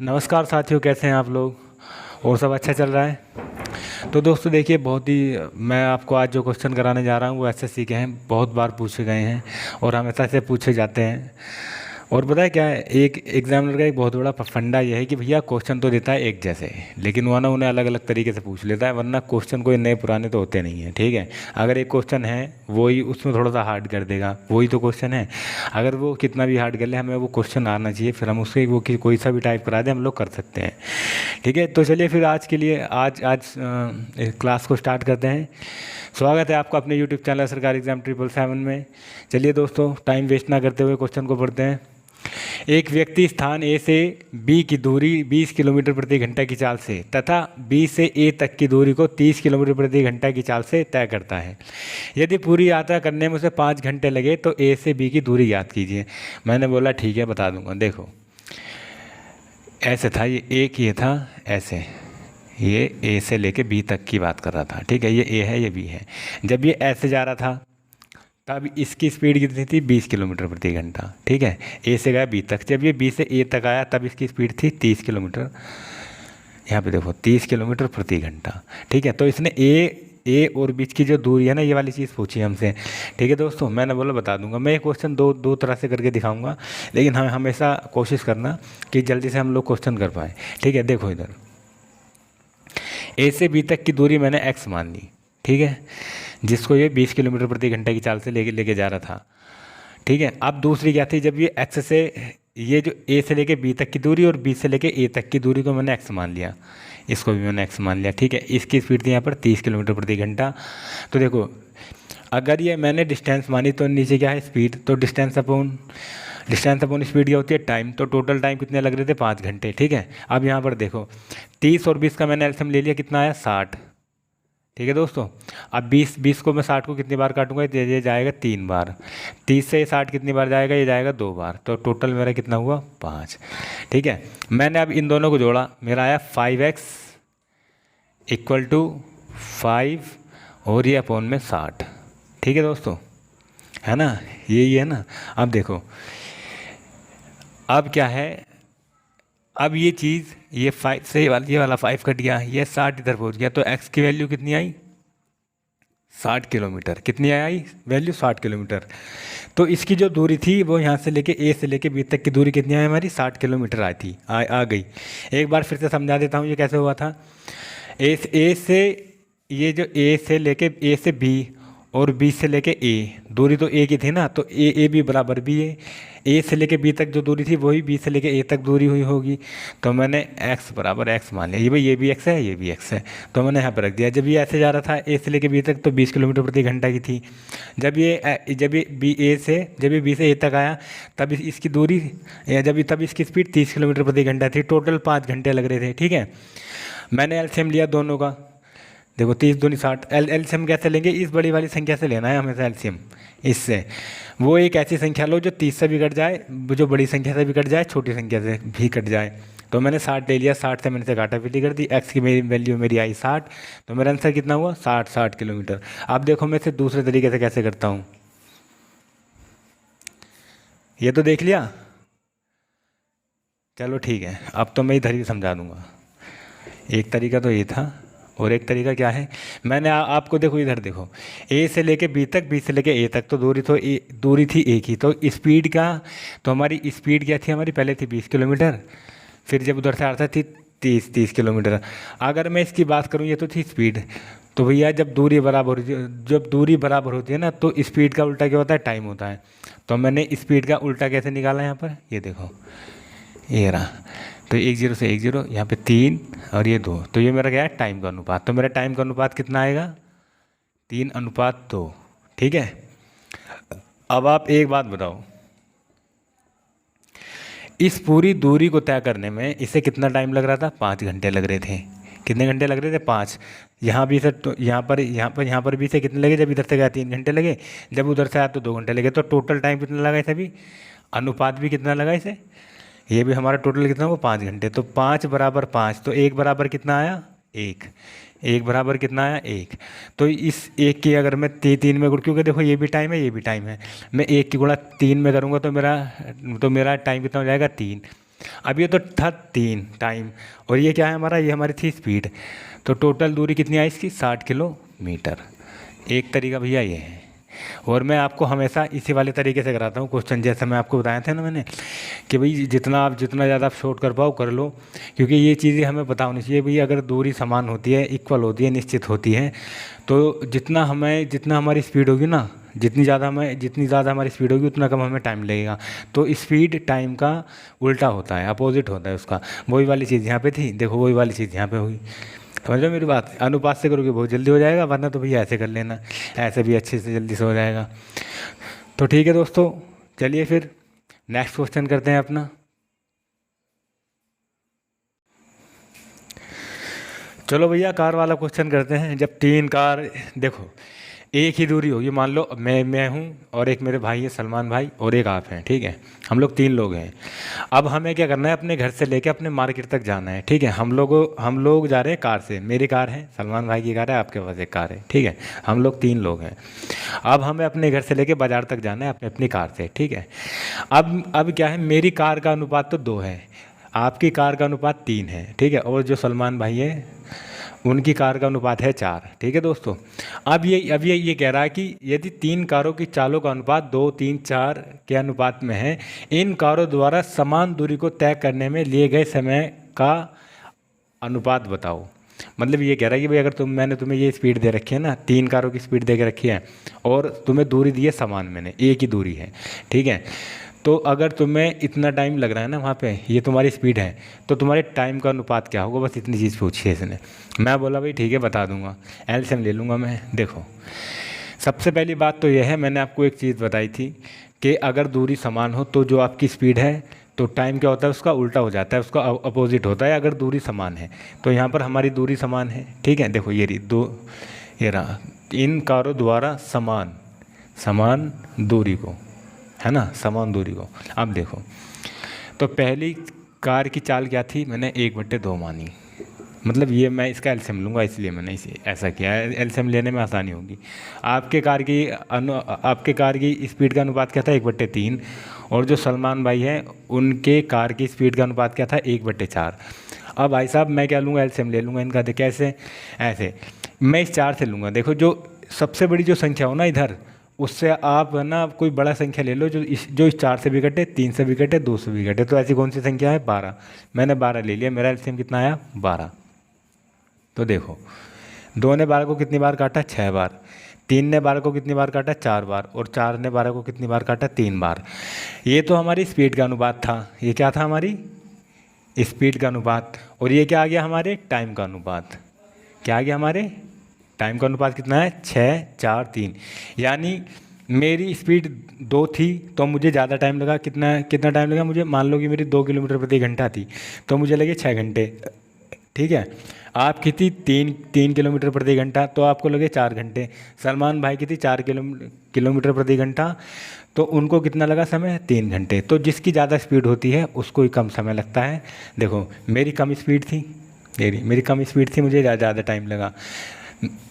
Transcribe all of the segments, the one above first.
नमस्कार साथियों, कैसे हैं आप लोग? और सब अच्छा चल रहा है? तो दोस्तों देखिए, बहुत ही मैं आपको आज जो क्वेश्चन कराने जा रहा हूँ वो एसएससी के हैं। बहुत बार पूछे गए हैं और हमेशा से पूछे जाते हैं। और पता है क्या है, एक एग्जामिनर का एक बहुत बड़ा फंडा ये है कि भैया क्वेश्चन तो देता है एक जैसे, लेकिन वो ना उन्हें अलग अलग तरीके से पूछ लेता है, वरना क्वेश्चन कोई नए पुराने तो होते नहीं हैं। ठीक है, अगर एक क्वेश्चन है वही उसमें थोड़ा सा हार्ड कर देगा, वही तो क्वेश्चन है। अगर वो कितना भी हार्ड कर ले, हमें वो क्वेश्चन आना चाहिए, फिर हम उससे वो कोई सा भी टाइप करा दे, हम लोग कर सकते हैं। ठीक है, तो चलिए फिर आज के लिए आज आज क्लास को स्टार्ट करते हैं। स्वागत है आपका अपने यूट्यूब चैनल सरकारी एग्जाम 777 में। चलिए दोस्तों, टाइम वेस्ट ना करते हुए क्वेश्चन को पढ़ते हैं। एक व्यक्ति स्थान ए से बी की दूरी 20 किलोमीटर प्रति घंटा की चाल से तथा बी से ए तक की दूरी को 30 किलोमीटर प्रति घंटा की चाल से तय करता है। यदि पूरी यात्रा करने में उसे 5 घंटे लगे तो ए से बी की दूरी याद कीजिए। मैंने बोला ठीक है, बता दूंगा। देखो, ऐसे था, ये एक ये था ऐसे, ये ए से लेके बी तक की बात कर रहा था। ठीक है, ये ए है, ये बी है। जब ये ऐसे जा रहा था तब इसकी स्पीड कितनी थी? 20 किलोमीटर प्रति घंटा। ठीक है, ए से गया बी तक। जब ये बी से ए तक आया तब इसकी स्पीड थी 30 किलोमीटर। यहाँ पे देखो 30 किलोमीटर प्रति घंटा। ठीक है, तो इसने ए और बीच की जो दूरी है ना, ये वाली चीज़ पूछी हमसे। ठीक है दोस्तों, मैंने बोला बता दूंगा। मैं ये क्वेश्चन दो तरह से करके दिखाऊंगा, लेकिन हमें हमेशा कोशिश करना कि जल्दी से हम लोग क्वेश्चन कर पाए। ठीक है, देखो इधर ए से बी तक की दूरी मैंने एक्स मान ली। ठीक है, जिसको ये 20 किलोमीटर प्रति घंटे की चाल से लेके जा रहा था। ठीक है, अब दूसरी क्या थी? जब ये एक्स से, ये जो ए से लेके बी तक की दूरी और बी से लेके ए तक की दूरी को मैंने एक्स मान लिया, इसको भी मैंने एक्स मान लिया। ठीक है, इसकी स्पीड थी यहाँ पर 30 किलोमीटर प्रति घंटा। तो देखो, अगर ये मैंने डिस्टेंस मानी तो नीचे क्या है? स्पीड। तो डिस्टेंस अपॉन स्पीड क्या होती है? टाइम। तो टोटल टाइम कितने लग रहे थे? 5 घंटे। ठीक है, अब यहाँ पर देखो 30 और 20 का मैंने एलसीएम ले लिया, कितना आया? 60। ठीक है दोस्तों, अब 20 को मैं 60 को कितनी बार काटूंगा? ये जाएगा 3 बार। 30 से 60 कितनी बार जाएगा? ये जाएगा 2 बार। तो टोटल मेरा कितना हुआ? 5। ठीक है, मैंने अब इन दोनों को जोड़ा, मेरा आया 5x इक्वल टू 5 और ये अपॉन में 60। ठीक है दोस्तों, है ना? यही है ना? अब देखो, अब क्या है, अब ये चीज़, ये 5 से ये वाला 5 कट गया, ये 60 इधर पहुंच गया, तो x की वैल्यू कितनी आई? 60 किलोमीटर। कितनी आई वैल्यू? 60 किलोमीटर। तो इसकी जो दूरी थी वो यहाँ से लेके ए से लेके बी तक की दूरी कितनी आई हमारी? 60 किलोमीटर आई थी, आ गई। एक बार फिर से समझा देता हूँ ये कैसे हुआ था। ए से, ये जो ए से लेके ए से बी और बी से लेके ए, दूरी तो ए की थी ना, तो ए बी बराबर बी है। ए से लेके बी तक जो दूरी थी वही बी से लेके ए तक दूरी हुई होगी। तो मैंने x बराबर x मान लिया। ये भाई, ये भी x है, ये भी x है, तो मैंने यहाँ पर रख दिया। जब ये ऐसे जा रहा था ए से लेके बी तक तो 20 किलोमीटर प्रति घंटा की थी। जब ये बी से ए तक आया तब इसकी दूरी, तब इसकी स्पीड 30 किलोमीटर प्रति घंटा थी। टोटल 5 घंटे लग रहे थे। ठीक है, मैंने एलसीएम लिया दोनों का। देखो 30 दूनी 60। एलसीएम कैसे लेंगे? इस बड़ी वाली संख्या से लेना है हमेशा एलसीएम। इससे वो एक ऐसी संख्या लो जो 30 से भी कट जाए, जो बड़ी संख्या से भी कट जाए, छोटी संख्या से भी कट जाए। तो मैंने 60 ले लिया, 60 से मैंने से काटापीटी कर दी, एक्स की मेरी वैल्यू मेरी आई 60। तो मेरा आंसर कितना हुआ? 60 किलोमीटर। अब देखो मैं इसे दूसरे तरीके से कैसे करता हूँ, ये तो देख लिया। चलो ठीक है, अब तो मैं इधर ही समझा दूंगा। एक तरीका तो ये था, और एक तरीका क्या है, मैंने आपको देखो इधर देखो, ए से लेके बी तक, बी से लेके ए तक, तो दूरी थी ए की। तो स्पीड का, तो हमारी स्पीड क्या थी? हमारी पहले थी 20 किलोमीटर, फिर जब उधर से आ रहा थी 30 किलोमीटर। अगर मैं इसकी बात करूँ, ये तो थी स्पीड। तो भैया जब दूरी बराबर होती है ना, तो स्पीड का उल्टा क्या होता है? टाइम होता है। तो मैंने स्पीड का उल्टा कैसे निकाला? यहाँ पर ये देखो, ये रहा। तो 10 से 10, यहाँ पे 3 और ये 2, तो ये मेरा क्या है? टाइम का अनुपात। तो मेरा टाइम का अनुपात कितना आएगा? 3:2। ठीक है, अब आप एक बात बताओ, इस पूरी दूरी को तय करने में इसे कितना टाइम लग रहा था? 5 घंटे लग रहे थे। कितने घंटे लग रहे थे? 5। यहाँ भी से, तो यहाँ पर भी से कितने लगे? जब इधर से गया 3 घंटे लगे, जब उधर से आया तो 2 घंटे लगे। तो टोटल टाइम कितना लगा इसे? भी अनुपात भी कितना लगा इसे? ये भी हमारा टोटल कितना हुआ? 5 घंटे। तो 5 बराबर 5, तो 1 बराबर कितना आया? 1 बराबर कितना आया? 1। तो इस 1 की अगर मैं 3 में क्योंकि देखो ये भी टाइम है, ये भी टाइम है, मैं 1 की गुणा 3 में करूँगा तो मेरा टाइम कितना हो जाएगा? 3। अब ये तो था 3 टाइम, और ये क्या है हमारा, ये हमारी थी स्पीड। तो टोटल दूरी कितनी आई इसकी, 60 किलोमीटर। एक तरीका भैया ये है। और मैं आपको हमेशा इसी वाले तरीके से कराता हूँ क्वेश्चन, जैसा मैं आपको बताया था ना मैंने, कि भाई जितना ज़्यादा आप शॉर्ट कर पाओ कर लो, क्योंकि ये चीज़ें हमें पता होनी चाहिए भाई। अगर दूरी समान होती है, इक्वल होती है, निश्चित होती है, तो जितना हमारी स्पीड होगी ना, जितनी ज़्यादा हमारी स्पीड होगी उतना कम हमें टाइम लगेगा। तो स्पीड टाइम का उल्टा होता है, अपोजिट होता है उसका। वही वाली चीज़ यहाँ पे थी, देखो वही वाली चीज़ यहाँ पे हुई। समझ लो मेरी बात, अनुपात से करोगे बहुत जल्दी हो जाएगा, वरना तो भैया ऐसे कर लेना, ऐसे भी अच्छे से जल्दी से हो जाएगा। तो ठीक है दोस्तों, चलिए फिर नेक्स्ट क्वेश्चन करते हैं अपना। चलो भैया कार वाला क्वेश्चन करते हैं। जब 3 कार, देखो एक ही दूरी होगी, मान लो मैं हूँ और एक मेरे भाई है सलमान भाई, और एक आप हैं, ठीक है, हम लोग 3 लोग हैं। अब हमें क्या करना है, अपने घर से लेके अपने मार्केट तक जाना है, ठीक है। हम लोग जा रहे हैं कार से, मेरी कार है, सलमान भाई की कार है, आपके पास एक कार है, ठीक है, हम लोग 3 लोग हैं। अब हमें अपने घर से लेके बाज़ार तक जाना है अपनी कार से, ठीक है। अब क्या है, मेरी कार का अनुपात तो 2 है, आपकी कार का अनुपात 3 है, ठीक है, और जो सलमान भाई है उनकी कार का अनुपात है 4, ठीक है दोस्तों। अब ये कह रहा है कि यदि 3 कारों की चालों का अनुपात 2, 3, 4 के अनुपात में है, इन कारों द्वारा समान दूरी को तय करने में लिए गए समय का अनुपात बताओ। मतलब ये कह रहा है कि भाई अगर मैंने तुम्हें ये स्पीड दे रखी है ना, 3 कारों की स्पीड दे के रखी है, और तुम्हें दूरी दी है समान, मैंने एक ही दूरी है, ठीक है। तो अगर तुम्हें इतना टाइम लग रहा है ना वहाँ पे, ये तुम्हारी स्पीड है, तो तुम्हारे टाइम का अनुपात क्या होगा, बस इतनी चीज़ पूछी है इसने। मैं बोला भाई ठीक है बता दूंगा, एलसीएम ले लूँगा मैं। देखो सबसे पहली बात तो यह है, मैंने आपको एक चीज़ बताई थी कि अगर दूरी समान हो तो जो आपकी स्पीड है तो टाइम क्या होता है, उसका उल्टा हो जाता है, उसका अपोजिट होता है अगर दूरी समान है। तो यहाँ पर हमारी दूरी समान है, ठीक है। देखो ये रहा, इन कारों द्वारा समान दूरी को, है ना, समान दूरी को। अब देखो, तो पहली कार की चाल क्या थी, मैंने 1/2 मानी, मतलब ये मैं इसका एलसीएम लूँगा, इसलिए मैंने इसे ऐसा किया है, एलसीएम लेने में आसानी होगी। आपके कार की स्पीड का अनुपात क्या था, 1/3, और जो सलमान भाई हैं उनके कार की स्पीड का अनुपात क्या था, 1/4। अब भाई साहब मैं क्या लूँगा, एलसीएम ले लूँगा इनका। कैसे, ऐसे मैं इस 4 से लूँगा। देखो जो सबसे बड़ी जो संख्या हो ना इधर, उससे आप है ना कोई बड़ा संख्या ले लो जो इस 4 से भी कटे, 3 से भी कटे, 2 से भी कटे। तो ऐसी कौन सी संख्या है, 12। मैंने 12 ले लिया, मेरा एलसीएम कितना आया, 12। तो देखो 2 ने 12 को कितनी बार काटा, 6 बार। 3 ने 12 को कितनी बार काटा, 4 बार। और 4 ने 12 को कितनी बार काटा, 3 बार। ये तो हमारी स्पीड का अनुपात था, ये क्या था, हमारी स्पीड का अनुपात। और ये क्या आ गया, हमारे टाइम का अनुपात। क्या आ गया, हमारे टाइम का अनुपात कितना है, 6, 4, 3। यानी मेरी स्पीड 2 थी तो मुझे ज़्यादा टाइम लगा। कितना टाइम लगा मुझे, मान लो कि मेरी 2 किलोमीटर प्रति घंटा थी तो मुझे लगे 6 घंटे, ठीक है। आपकी थी 3 किलोमीटर प्रति घंटा तो आपको लगे 4 घंटे। सलमान भाई की थी 4 किलोमीटर प्रति घंटा तो उनको कितना लगा समय, 3 घंटे। तो जिसकी ज़्यादा स्पीड होती है उसको ही कम समय लगता है। देखो मेरी कम स्पीड थी, मेरी कम स्पीड थी, मुझे ज़्यादा टाइम लगा।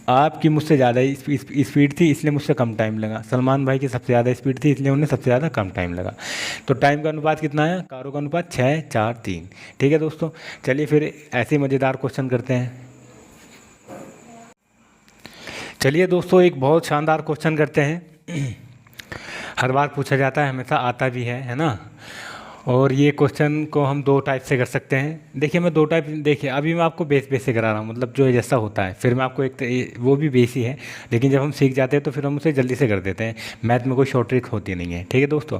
आपकी मुझसे ज़्यादा स्पीड थी इसलिए मुझसे कम टाइम लगा। सलमान भाई की सबसे ज़्यादा स्पीड थी इसलिए उन्हें सबसे ज़्यादा कम टाइम लगा। तो टाइम का अनुपात कितना है, कारों का अनुपात 6, 4, 3। ठीक है दोस्तों, चलिए फिर ऐसे मज़ेदार क्वेश्चन करते हैं। चलिए दोस्तों एक बहुत शानदार क्वेश्चन करते हैं। हर बार पूछा जाता है, हमेशा आता भी है ना। और ये क्वेश्चन को हम 2 टाइप से कर सकते हैं। देखिए मैं 2 टाइप, देखिए अभी मैं आपको बेस से करा रहा हूँ, मतलब जो जैसा होता है। फिर मैं आपको वो भी बेस ही है, लेकिन जब हम सीख जाते हैं तो फिर हम उसे जल्दी से कर देते हैं। मैथ में कोई शॉर्ट ट्रिक होती नहीं है, ठीक है दोस्तों।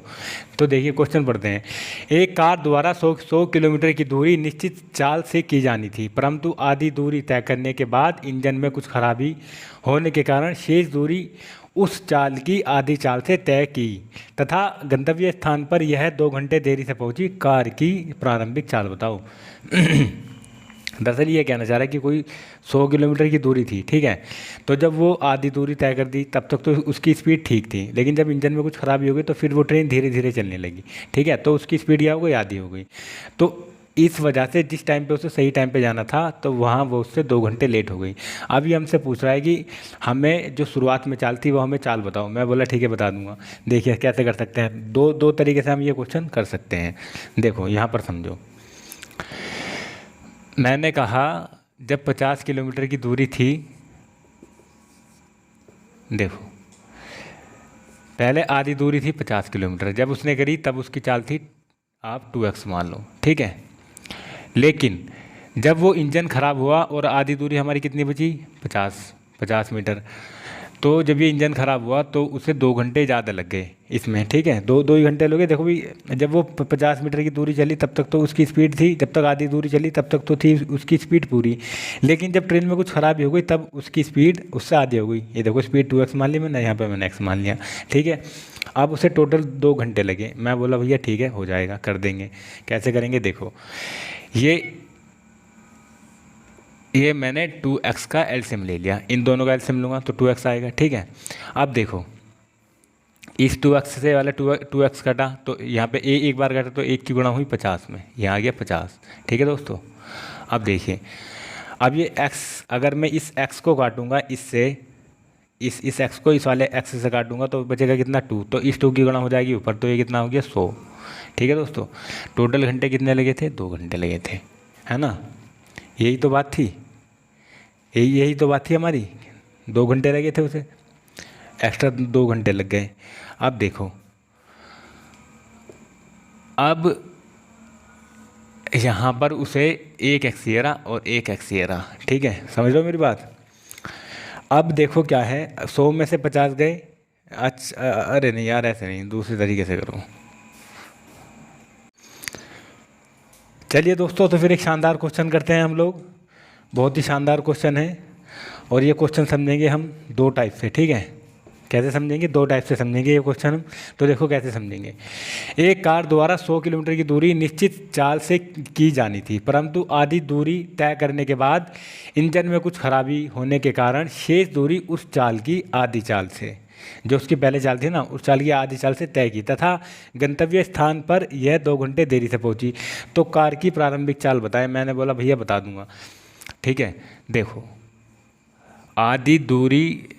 तो देखिए क्वेश्चन पढ़ते हैं। एक कार द्वारा 100 किलोमीटर की दूरी निश्चित चाल से की जानी थी, परंतु आधी दूरी तय करने के बाद इंजन में कुछ खराबी होने के कारण शेष दूरी उस चाल की आधी चाल से तय की तथा गंतव्य स्थान पर यह 2 घंटे देरी से पहुंची। कार की प्रारंभिक चाल बताओ। दरअसल ये कहना चाह रहा है कि कोई 100 किलोमीटर की दूरी थी, ठीक है। तो जब वो आधी दूरी तय कर दी तब तक तो उसकी स्पीड ठीक थी, लेकिन जब इंजन में कुछ खराबी हो गई तो फिर वो ट्रेन धीरे धीरे चलने लगी, ठीक है। तो उसकी स्पीड क्या हो गई, आधी हो गई। तो इस वजह से जिस टाइम पे उसे सही टाइम पे जाना था तो वहाँ वो उससे 2 घंटे लेट हो गई। अब ये हमसे पूछ रहा है कि हमें जो शुरुआत में चाल थी वो हमें चाल बताओ। मैं बोला ठीक है बता दूंगा। देखिए कैसे कर सकते हैं, दो दो तरीके से हम ये क्वेश्चन कर सकते हैं। देखो यहाँ पर समझो, मैंने कहा जब 50 किलोमीटर की दूरी थी, देखो पहले आधी दूरी थी 50 किलोमीटर, जब उसने करी तब उसकी चाल थी आप 2x मान लो, ठीक है। लेकिन जब वो इंजन ख़राब हुआ और आधी दूरी हमारी कितनी बची, 50 मीटर, तो जब ये इंजन ख़राब हुआ तो उसे 2 घंटे ज़्यादा लग गए इसमें, ठीक है। दो ही घंटे लगे। देखो भी जब वो 50 मीटर की दूरी चली तब तक तो उसकी स्पीड थी, जब तक आधी दूरी चली तब तक तो थी उसकी स्पीड पूरी। लेकिन जब ट्रेन में कुछ ख़राबी हो गई तब उसकी स्पीड उससे आधी हो गई। ये देखो स्पीड 2x मान ली मैंने, यहाँ पर मैंने x मान लिया, ठीक है। अब उसे टोटल 2 घंटे लगे। मैं बोला भैया ठीक है हो जाएगा, कर देंगे। कैसे करेंगे, देखो ये मैंने 2x का एलसीएम ले लिया, इन दोनों का एलसीएम लूँगा तो 2x आएगा, ठीक है। अब देखो इस 2x से वाला 2x कटा तो यहाँ पे एक बार कटा तो 1 की गुणा हुई 50 में, यहाँ आ गया 50, ठीक है दोस्तों। अब देखिए, अब ये x अगर मैं इस x को काटूंगा इससे, इस x को इस वाले x से काटूंगा तो बचेगा कितना 2, तो इस 2 की गुणा हो जाएगी ऊपर, तो ये कितना हो गया 100, ठीक है दोस्तों। टोटल घंटे कितने लगे थे, 2 घंटे लगे थे, है ना। यही तो बात थी, यही तो बात थी हमारी, 2 घंटे लगे थे उसे, एक्स्ट्रा 2 घंटे लग गए। अब देखो, अब यहाँ पर उसे एक एक्सियरा और एक एक्सियरा, ठीक है, समझ लो मेरी बात। अब देखो क्या है, 100 में से 50 गए। अच्छा अरे नहीं यार ऐसे नहीं, दूसरे तरीके से करो। चलिए दोस्तों, तो फिर एक शानदार क्वेश्चन करते हैं हम लोग, बहुत ही शानदार क्वेश्चन है। और ये क्वेश्चन समझेंगे हम 2 टाइप से, ठीक है। कैसे समझेंगे, 2 टाइप से समझेंगे ये क्वेश्चन हम। तो देखो कैसे समझेंगे। एक कार द्वारा 100 किलोमीटर की दूरी निश्चित चाल से की जानी थी, परंतु आधी दूरी तय करने के बाद इंजन में कुछ खराबी होने के कारण शेष दूरी उस चाल की आधी चाल से, जो उसकी पहले चाल थी ना, उस चाल की आधी चाल से तय की, तथा गंतव्य स्थान पर यह 2 घंटे देरी से पहुंची। तो कार की प्रारंभिक चाल बताएं। मैंने बोला भैया बता दूंगा, ठीक है। देखो आधी दूरी,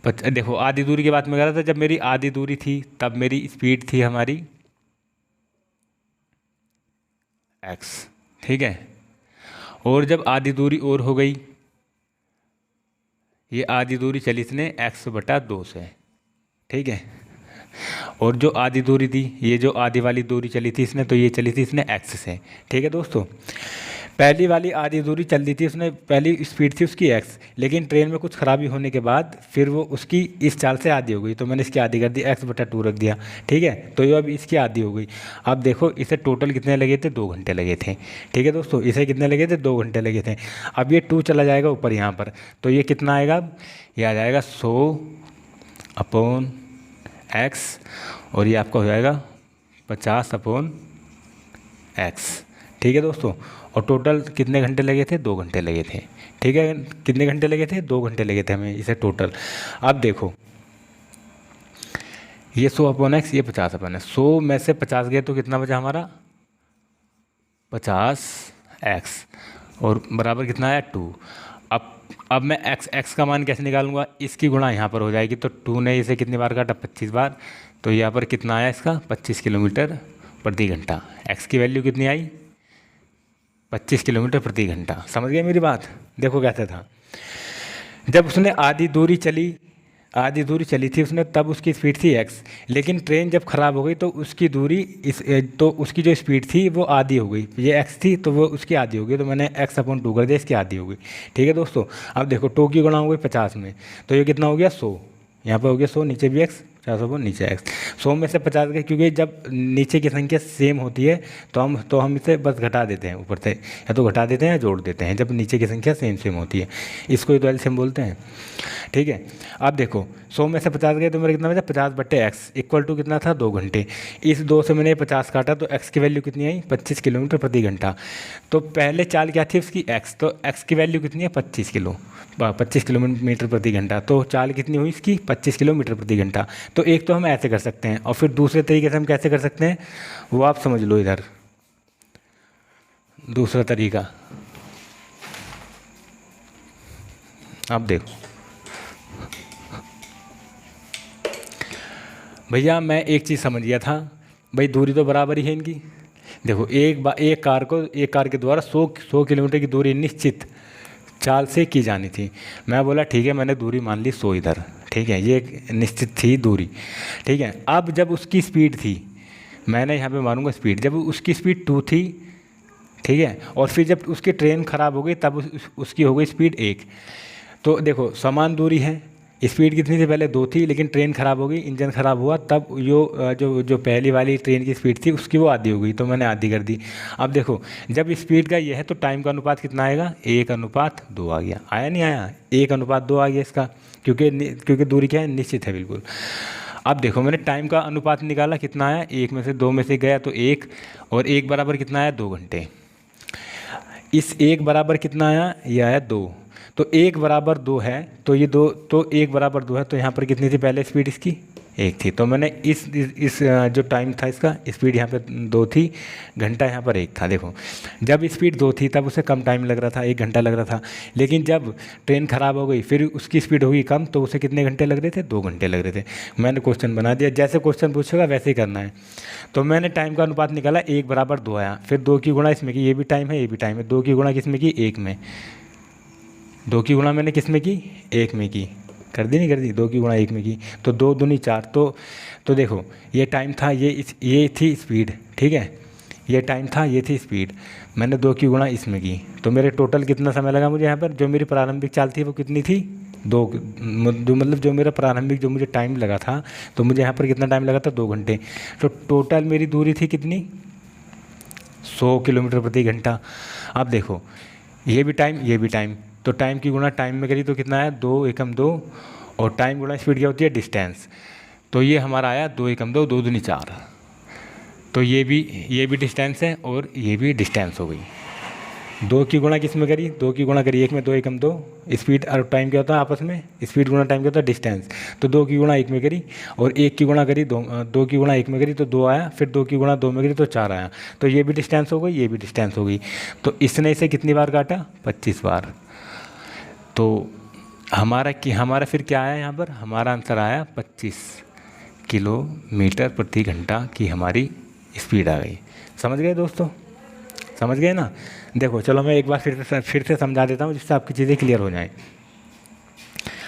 देखो आधी दूरी की बात मैं कर रहा था, जब मेरी आधी दूरी थी तब मेरी स्पीड थी हमारी x, ठीक है। और जब आधी दूरी और हो गई, ये आधी दूरी चली इसने x/2 से, ठीक है। और जो आधी दूरी थी, ये जो आधी वाली दूरी चली थी इसने, तो ये चली थी इसने x से, ठीक है दोस्तों। पहली वाली आधी दूरी चल दी थी उसने, पहली स्पीड थी उसकी x, लेकिन ट्रेन में कुछ खराबी होने के बाद फिर वो उसकी इस चाल से आधी हो गई, तो मैंने इसकी आधी कर दी, x/2 रख दिया, ठीक है। तो ये अब इसकी आधी हो गई। अब देखो इसे टोटल कितने लगे थे, 2 घंटे लगे थे, ठीक है दोस्तों। इसे कितने लगे थे, 2 घंटे लगे थे। अब ये 2 चला जाएगा ऊपर यहाँ पर, तो ये कितना आएगा, अब ये आ जाएगा 100/x, और ये आपका हो जाएगा 50/x, ठीक है दोस्तों। और टोटल कितने घंटे लगे थे, 2 घंटे लगे थे, ठीक है। कितने घंटे लगे थे, 2 घंटे लगे थे हमें इसे टोटल। अब देखो ये 100/x, ये 50/x, 100 में से 50 गए तो कितना बचा हमारा 50x, और बराबर कितना आया 2। अब मैं x का मान कैसे निकालूंगा, इसकी गुणा यहाँ पर हो जाएगी, तो 2 ने इसे कितनी बार काटा, 25 बार, तो यहाँ पर कितना आया इसका 25 किलोमीटर प्रति घंटा। x की वैल्यू कितनी आई, 25 किलोमीटर प्रति घंटा। समझ गए मेरी बात। देखो कैसे था, जब उसने आधी दूरी चली थी उसने, तब उसकी स्पीड थी x, लेकिन ट्रेन जब ख़राब हो गई तो उसकी दूरी तो उसकी जो स्पीड थी वो आधी हो गई। ये x थी तो वो उसकी आधी हो गई, तो मैंने x/2 कर दिया, इसकी आधी हो गई, ठीक है दोस्तों। अब देखो 2 की गुणा हो गई 50 में, तो ये कितना हो गया 100, यहाँ पर हो गया 100, नीचे भी x, 50 नीचे x। 100 में से 50 गए, क्योंकि जब नीचे की संख्या सेम होती है तो हम इसे बस घटा देते हैं ऊपर से, या तो घटा देते हैं या जोड़ देते हैं, जब नीचे की संख्या सेम होती है, इसको ही तो एलसीएम बोलते हैं, ठीक है। अब देखो 100 में से 50 गए तो मेरा कितना बचा, 50/x इक्वल टू कितना था, 2 घंटे। इस 2 से मैंने 50 काटा तो x की वैल्यू कितनी आई, 25 किलोमीटर प्रति घंटा। तो पहले चाल क्या थी उसकी x, तो x की वैल्यू कितनी है 25 किलोमीटर प्रति घंटा। तो चाल कितनी हुई इसकी 25 किलोमीटर प्रति घंटा। तो एक तो हम ऐसे कर सकते हैं, और फिर दूसरे तरीके से हम कैसे कर सकते हैं वो आप समझ लो। इधर दूसरा तरीका, अब देखो भैया, मैं एक चीज़ समझ गया था भाई, दूरी तो बराबर ही है इनकी। देखो एक कार के द्वारा 100 किलोमीटर की दूरी निश्चित चाल से की जानी थी। मैं बोला ठीक है, मैंने दूरी मान ली 100 इधर, ठीक है, ये एक निश्चित थी दूरी, ठीक है। अब जब उसकी स्पीड थी, मैंने यहाँ पे मानूंगा स्पीड, जब उसकी स्पीड 2 थी, ठीक है, और फिर जब उसकी ट्रेन ख़राब हो गई तब उसकी हो गई स्पीड 1। तो देखो समान दूरी है, स्पीड कितनी थी पहले 2 थी, लेकिन ट्रेन ख़राब हो गई, इंजन ख़राब हुआ, तब जो पहली वाली ट्रेन की स्पीड थी उसकी वो आधी हो गई, तो मैंने आधी कर दी। अब देखो जब स्पीड का ये है तो टाइम का अनुपात कितना आएगा, 1:2 आ गया, आया नहीं आया, 1:2 आ गया इसका, क्योंकि दूरी क्या है, निश्चित है बिल्कुल। अब देखो मैंने टाइम का अनुपात निकाला, कितना आया, 1 में से 2 में से गया तो 1, और 1 बराबर कितना आया, 2 घंटे। इस 1 बराबर कितना आया, ये आया 2, तो 1 बराबर 2 है, तो ये 2, तो 1 बराबर 2 है, तो यहाँ पर कितनी थी पहले स्पीड इसकी, 1 थी, तो मैंने इस जो टाइम था इसका, स्पीड यहाँ पे 2 थी, घंटा यहाँ पर 1 था। देखो जब स्पीड 2 थी तब उसे कम टाइम लग रहा था, 1 घंटा लग रहा था, लेकिन जब ट्रेन ख़राब हो गई फिर उसकी स्पीड होगी कम, तो उसे कितने घंटे लग रहे थे, 2 घंटे लग रहे थे। मैंने क्वेश्चन बना दिया, जैसे क्वेश्चन पूछेगा वैसे ही करना है। तो मैंने टाइम का अनुपात निकाला, 1 बराबर 2 आया, फिर 2 की गुणा इसमें की, ये भी टाइम है ये भी टाइम है, 2 की गुणा किसमें की, 1 में, 2 की गुणा मैंने किस में की, 1 में की, कर दी नहीं कर दी, 2 की गुणा 1 में की, तो 2 दूनी 4, तो देखो ये टाइम था, ये थी स्पीड, ठीक है, ये टाइम था, ये थी स्पीड, मैंने 2 की गुणा इसमें की, तो मेरे टोटल कितना समय लगा मुझे यहाँ पर, जो मेरी प्रारंभिक चाल थी वो कितनी थी, 2, मतलब जो मेरा प्रारंभिक जो मुझे टाइम लगा था, तो मुझे यहाँ पर कितना टाइम लगा था, 2 घंटे। तो टोटल मेरी दूरी थी कितनी, 100 किलोमीटर प्रति घंटा। अब देखो ये भी टाइम ये भी टाइम, तो टाइम की गुणा टाइम में करी तो कितना आया, 2 एकम 2, और टाइम गुणा स्पीड क्या होती है, डिस्टेंस, तो ये हमारा आया 2 एकम 2, 2 दूनी 4, तो ये भी डिस्टेंस है और ये भी डिस्टेंस हो गई। 2 की गुणा किस में करी, 2 की गुणा करी 1 में, 2 एकम 2, स्पीड और टाइम क्या होता है आपस में, स्पीड गुणा टाइम क्या होता है, डिस्टेंस, तो 2 की गुणा 1 में करी, और 1 की गुणा करी 2 की गुणा 1 में करी तो 2 आया, फिर 2 की गुणा 2 में करी तो 4 आया, तो ये भी डिस्टेंस हो गई, ये भी डिस्टेंस हो गई। तो इसने इसे कितनी बार काटा, 25 बार। तो हमारा फिर क्या आया यहाँ पर, हमारा आंसर आया 25 किलोमीटर प्रति घंटा की हमारी स्पीड आ गई। समझ गए दोस्तों, समझ गए ना। देखो चलो मैं एक बार फिर से समझा देता हूँ जिससे आपकी चीज़ें क्लियर हो जाएं।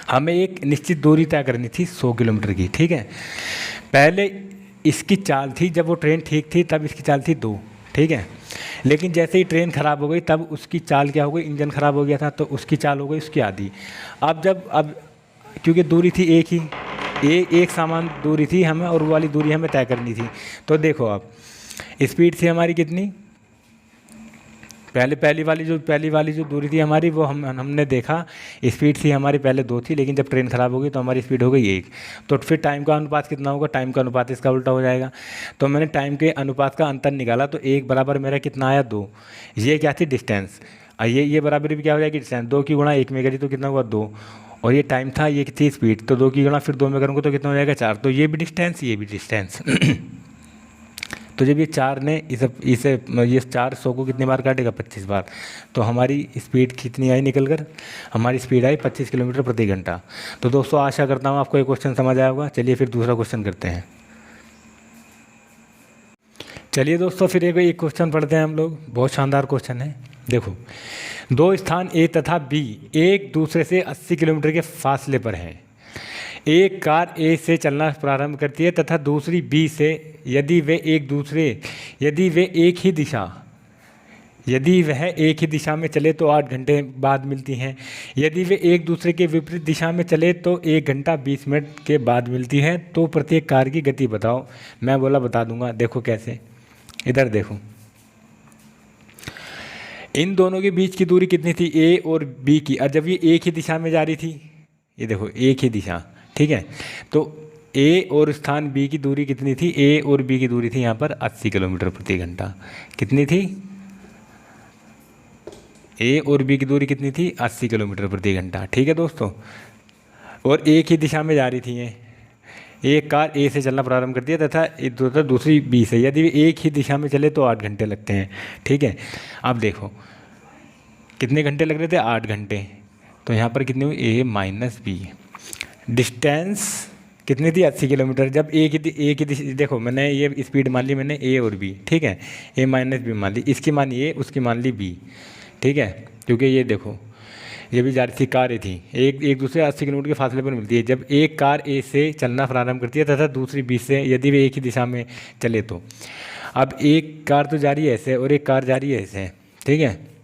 हमें एक निश्चित दूरी तय करनी थी 100 किलोमीटर की, ठीक है। पहले इसकी चाल थी, जब वो ट्रेन ठीक थी तब इसकी चाल थी 2, ठीक है, लेकिन जैसे ही ट्रेन ख़राब हो गई तब उसकी चाल क्या हो गई, इंजन ख़राब हो गया था तो उसकी चाल हो गई उसकी आधी। अब क्योंकि दूरी थी एक ही, एक समान दूरी थी हमें, और वो वाली दूरी हमें तय करनी थी। तो देखो अब स्पीड थी हमारी कितनी, पहली वाली जो दूरी थी हमारी, वो हमने देखा स्पीड थी हमारी पहले 2 थी, लेकिन जब ट्रेन ख़राब हो गई तो हमारी स्पीड हो गई 1। तो फिर टाइम का अनुपात कितना होगा, टाइम का अनुपात इसका उल्टा हो जाएगा। तो मैंने टाइम के अनुपात का अंतर निकाला, तो 1 बराबर मेरा कितना आया, 2। ये क्या थी, डिस्टेंस, ये बराबरी भी क्या हो जाएगी, डिस्टेंस, 2 की गुणा 1 में करी तो कितना हुआ, 2, और ये टाइम था, ये थी स्पीड, तो 2 की गुणा फिर 2 में करूँगा तो कितना हो जाएगा, 4। तो ये भी डिस्टेंस ये भी डिस्टेंस तो जब ये 4 ने ये 4 100 को कितनी बार काटेगा, 25 बार। तो हमारी स्पीड कितनी आई निकल कर, हमारी स्पीड आई 25 किलोमीटर प्रति घंटा। तो दोस्तों आशा करता हूँ आपको ये क्वेश्चन समझ आया होगा। चलिए फिर दूसरा क्वेश्चन करते हैं। चलिए दोस्तों फिर एक क्वेश्चन पढ़ते हैं हम लोग, बहुत शानदार क्वेश्चन है। देखो 2 स्थान ए तथा बी एक दूसरे से 80 किलोमीटर के फासले पर हैं। एक कार ए से चलना प्रारंभ करती है तथा दूसरी बी से, यदि वह एक ही दिशा में चले तो 8 घंटे बाद मिलती हैं। यदि वे एक दूसरे के विपरीत दिशा में चले तो 1 घंटा 20 मिनट के बाद मिलती हैं। तो प्रत्येक कार की गति बताओ। मैं बोला बता दूंगा। देखो कैसे, इधर देखो, इन दोनों के बीच की दूरी कितनी थी, ए और बी की। और जब ये एक ही दिशा में जा रही थी, ये देखो एक ही दिशा, ठीक है, तो ए और स्थान बी की दूरी कितनी थी, ए और बी की दूरी थी यहाँ पर 80 किलोमीटर प्रति घंटा। कितनी थी, ए और बी की दूरी कितनी थी, 80 किलोमीटर प्रति घंटा, ठीक है दोस्तों। और एक ही दिशा में जा रही थी ये, एक कार ए से चलना प्रारंभ करती है तथा दूसरी बी से। यदि वे एक ही दिशा में चले तो 8 घंटे लगते हैं। ठीक है, अब देखो कितने घंटे लग रहे थे, 8 घंटे। तो यहाँ पर कितनी हुई, ए माइनस बी। डिस्टेंस कितनी थी, 80 किलोमीटर। जब एक ही देखो मैंने ये स्पीड मान ली मैंने ए और बी, ठीक है, ए माइनस बी मान ली, इसकी मान ए उसकी मान ली बी, ठीक है, क्योंकि ये देखो ये भी जा रही थी, कारें थी, एक दूसरे 80 किलोमीटर के फासले पर मिलती है। जब एक कार ए से चलना प्रारंभ करती है तथा दूसरी बी से, यदि वे एक ही दिशा में चले तो। अब एक कार तो जा रही है ऐसे और एक कार जा रही है ऐसे, ठीक है।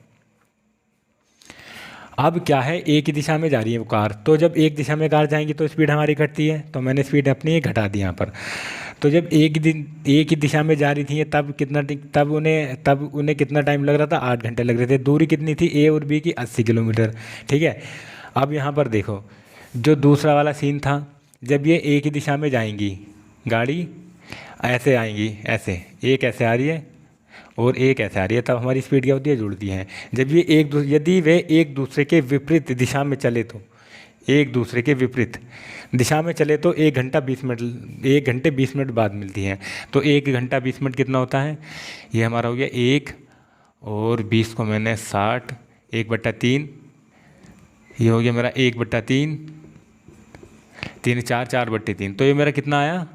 अब क्या है, एक ही दिशा में जा रही है वो कार, तो जब एक दिशा में कार जाएंगी तो स्पीड हमारी घटती है, तो मैंने स्पीड अपनी घटा दी यहाँ पर। तो जब एक ही दिशा में जा रही थी तब उन्हें कितना टाइम लग रहा था, 8 घंटे लग रहे थे। दूरी कितनी थी ए और बी की, 80 किलोमीटर, ठीक है। अब यहाँ पर देखो जो दूसरा वाला सीन था, जब ये एक ही दिशा में जाएंगी गाड़ी, ऐसे आएंगी, ऐसे एक ऐसे आ रही है और एक ऐसे आ रही है, तब हमारी स्पीड क्या होती है, जुड़ती है। जब ये यदि वे एक दूसरे के विपरीत दिशा में चले तो, एक दूसरे के विपरीत दिशा में चले तो 1 घंटे 20 मिनट बाद मिलती हैं। तो 1 घंटा 20 मिनट कितना होता है, ये हमारा हो गया 1 और 20 को मैंने 60, 1/3, ये हो गया मेरा 1/3, 3 4 4/3। तो ये मेरा कितना आया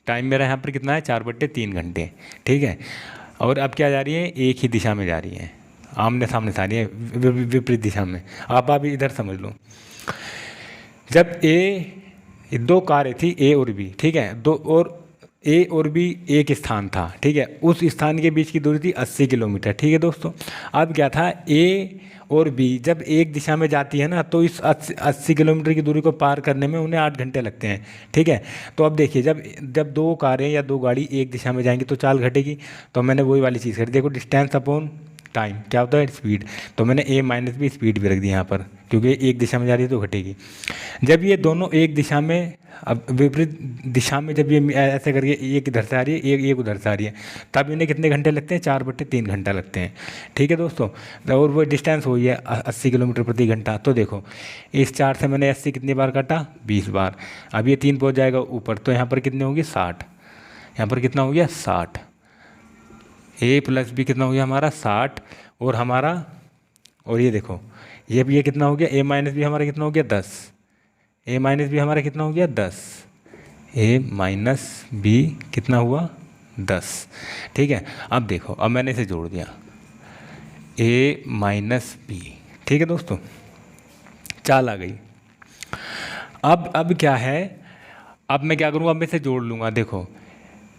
टाइम, मेरा यहाँ पर कितना है, 4/3 घंटे, ठीक है। और अब क्या जा रही है, एक ही दिशा में जा रही है, आमने सामने से आ रही है, विपरीत दिशा में। आप इधर समझ लो, जब दो कारें थी ए और बी, ठीक है, दो और ए और बी एक स्थान था, ठीक है, उस स्थान के बीच की दूरी थी 80 किलोमीटर, ठीक है दोस्तों। अब क्या था, ए और बी जब एक दिशा में जाती है ना, तो इस 80 किलोमीटर की दूरी को पार करने में उन्हें 8 घंटे लगते हैं, ठीक है। तो अब देखिए जब दो कारें या दो गाड़ी एक दिशा में जाएंगी तो चाल घटेगी। तो मैंने वही वाली चीज़ करी, देखो डिस्टेंस अपॉन टाइम क्या होता है, स्पीड। तो मैंने ए माइनस बी स्पीड भी रख दी यहाँ पर, क्योंकि एक दिशा में जा रही है तो घटेगी। जब ये दोनों एक दिशा में, अब विपरीत दिशा में जब ये ऐसे करके एक इधर से आ रही है, एक उधर से आ रही है, तब इन्हें कितने घंटे लगते हैं, 4/3 घंटा लगते हैं, ठीक है दोस्तों। और वो डिस्टेंस हुई है 80 किलोमीटर प्रति घंटा। तो देखो इस 4 से मैंने 80 कितनी बार काटा, 20 बार। अब ये 3 पहुँच जाएगा ऊपर, तो यहाँ पर कितनी होगी, 60। यहाँ पर कितना हो गया, 60। ए प्लस बी कितना हो गया हमारा, 60। और हमारा, और ये देखो ये कितना हो गया, ए माइनस बी हमारा कितना हो गया, 10। ए माइनस बी हमारा कितना हो गया, 10। ए माइनस बी कितना हुआ, 10, ठीक है। अब देखो, अब मैंने इसे जोड़ दिया, ए माइनस बी, ठीक है दोस्तों, चाल आ गई। अब क्या है, अब मैं क्या करूँगा, अब मैं इसे जोड़ लूँगा। देखो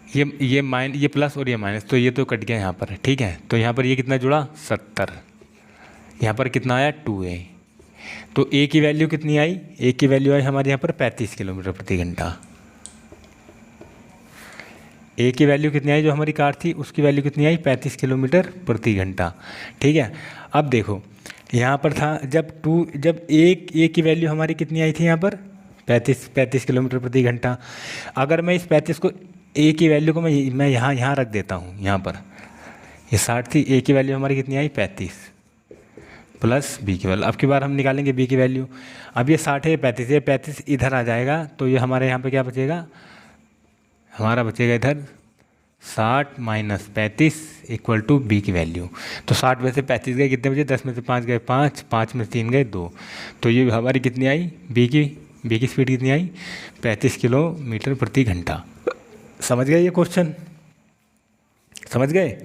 ये प्लस और ये माइनस, तो ये तो कट गया यहाँ पर, ठीक है। तो यहाँ पर ये कितना जुड़ा, 70। यहाँ पर कितना आया, 2a। तो ए की वैल्यू कितनी आई, ए की वैल्यू आई हमारे यहाँ पर 35 किलोमीटर प्रति घंटा। ए की वैल्यू कितनी आई, जो हमारी कार थी उसकी वैल्यू कितनी आई, 35 किलोमीटर प्रति घंटा, ठीक है। अब देखो यहाँ पर था, जब ए की वैल्यू हमारी कितनी आई थी यहाँ पर, 35 किलोमीटर प्रति घंटा। अगर मैं इस 35 को, ए की वैल्यू को मैं यहाँ रख देता हूँ, यहाँ पर ये 60 थी, ए की वैल्यू हमारी कितनी आई, 35 प्लस बी की वैल्यू। अब की बार हम निकालेंगे बी की वैल्यू। अब ये 60 है, 35 है, 35 इधर आ जाएगा, तो ये हमारे यहाँ पे क्या बचेगा, हमारा बचेगा इधर 60 माइनस 35 इक्वल टू बी की वैल्यू। तो 60 में से 35 गए, कितने बचे, 10 में से 5 गए 5, 5 में से 3 गए 2। तो ये हमारी कितनी आई, बी की स्पीड कितनी आई, 35 किलोमीटर प्रति घंटा। समझ गए ये क्वेश्चन, समझ गए?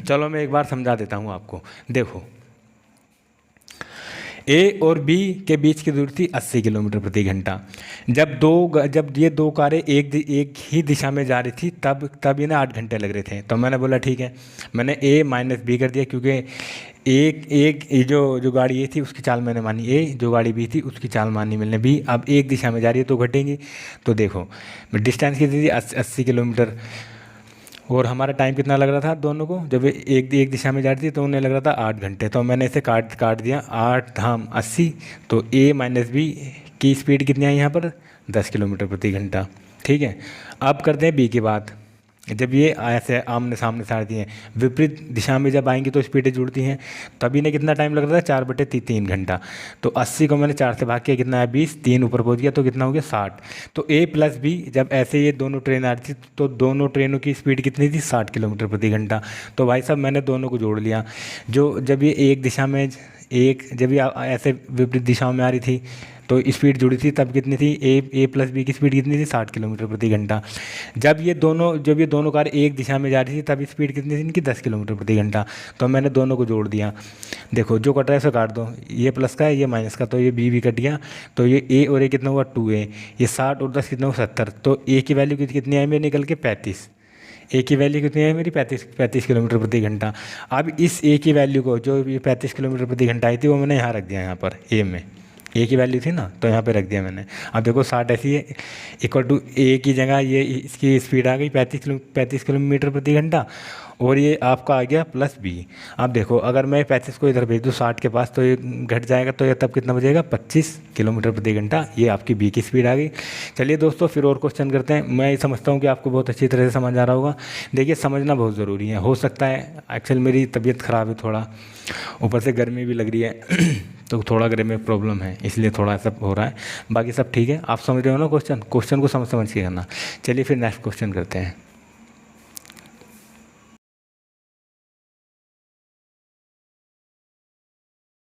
चलो मैं एक बार समझा देता हूँ आपको। देखो ए और बी के बीच की दूरी थी 80 किलोमीटर प्रति घंटा। जब ये दो कारें एक ही दिशा में जा रही थी तब इन्हें 8 घंटे लग रहे थे। तो मैंने बोला ठीक है, मैंने ए माइनस बी कर दिया, क्योंकि एक जो गाड़ी ए थी उसकी चाल मैंने मानी ए, जो गाड़ी बी थी उसकी चाल मानी मैंने बी। अब एक दिशा में जा रही है तो घटेंगी। तो देखो डिस्टेंस कितनी थी, 80 किलोमीटर, और हमारा टाइम कितना लग रहा था दोनों को, जब एक दिशा में जा रही थी तो उन्हें लग रहा था 8 घंटे। तो मैंने इसे काट दिया, 8 धाम 80। तो ए माइनस बी की स्पीड कितनी आई यहाँ पर, 10 किलोमीटर प्रति घंटा, ठीक है। अब करते हैं बी की बात। जब ये ऐसे आमने सामने से आती हैं, विपरीत दिशा में जब आएंगी तो स्पीडें जुड़ती हैं। तभी ने कितना टाइम लग रहा था, 4/3 घंटा। तो 80 को मैंने 4 से भाग किया, कितना है 20, 3 ऊपर पहुंच गया तो कितना हो गया 60। तो ए प्लस बी जब ऐसे ये दोनों ट्रेन आ रही थी तो दोनों ट्रेनों की स्पीड कितनी थी, 60 किलोमीटर प्रति घंटा। तो भाई साहब मैंने दोनों को जोड़ लिया। जो जब ये एक दिशा में जब ये ऐसे विपरीत दिशाओं में आ रही थी तो स्पीड जुड़ी थी, तब कितनी थी, ए प्लस बी की स्पीड कितनी थी, 60 किलोमीटर प्रति घंटा। जब ये दोनों कार एक दिशा में जा रही थी तब स्पीड कितनी थी इनकी, 10 किलोमीटर प्रति घंटा। तो मैंने दोनों को जोड़ दिया। देखो जो कट रहा है उसे काट दो, ये प्लस का है ये माइनस का, तो ये बी भी कट गया। तो ये ए और ए कितना हुआ 2a, ये 60 और 10 कितना हुआ 70। तो ए की वैल्यू कितनी आई मेरी निकल के 35। ए की वैल्यू कितनी है मेरी 35 किलोमीटर प्रति घंटा। अब इस ए की वैल्यू को, जो ये 35 किलोमीटर प्रति घंटा आई थी, वो मैंने यहाँ रख दिया, यहाँ पर ए में ए की वैल्यू थी ना, तो यहाँ पे रख दिया मैंने। अब देखो 60 ऐसी है, इक्वल टू ए की जगह ये इसकी स्पीड आ गई 35 किलोमीटर प्रति घंटा, और ये आपका आ गया प्लस बी। अब देखो अगर मैं 35 को इधर भेज दूँ 60 के पास तो ये घट जाएगा, तो ये तब कितना बचेगा 25 किलोमीटर प्रति घंटा। ये आपकी बी की स्पीड आ गई। चलिए दोस्तों फिर और क्वेश्चन करते हैं। मैं समझता हूँ कि आपको बहुत अच्छी तरह से समझ आ रहा होगा। देखिए समझना बहुत ज़रूरी है। हो सकता है एक्चुअल मेरी तबीयत ख़राब है थोड़ा, ऊपर से गर्मी भी लग रही है तो थोड़ा गले में प्रॉब्लम है, इसलिए थोड़ा सा हो रहा है। बाकी सब ठीक है। आप समझ रहे हो ना क्वेश्चन को समझ के करना। चलिए फिर नेक्स्ट क्वेश्चन करते हैं।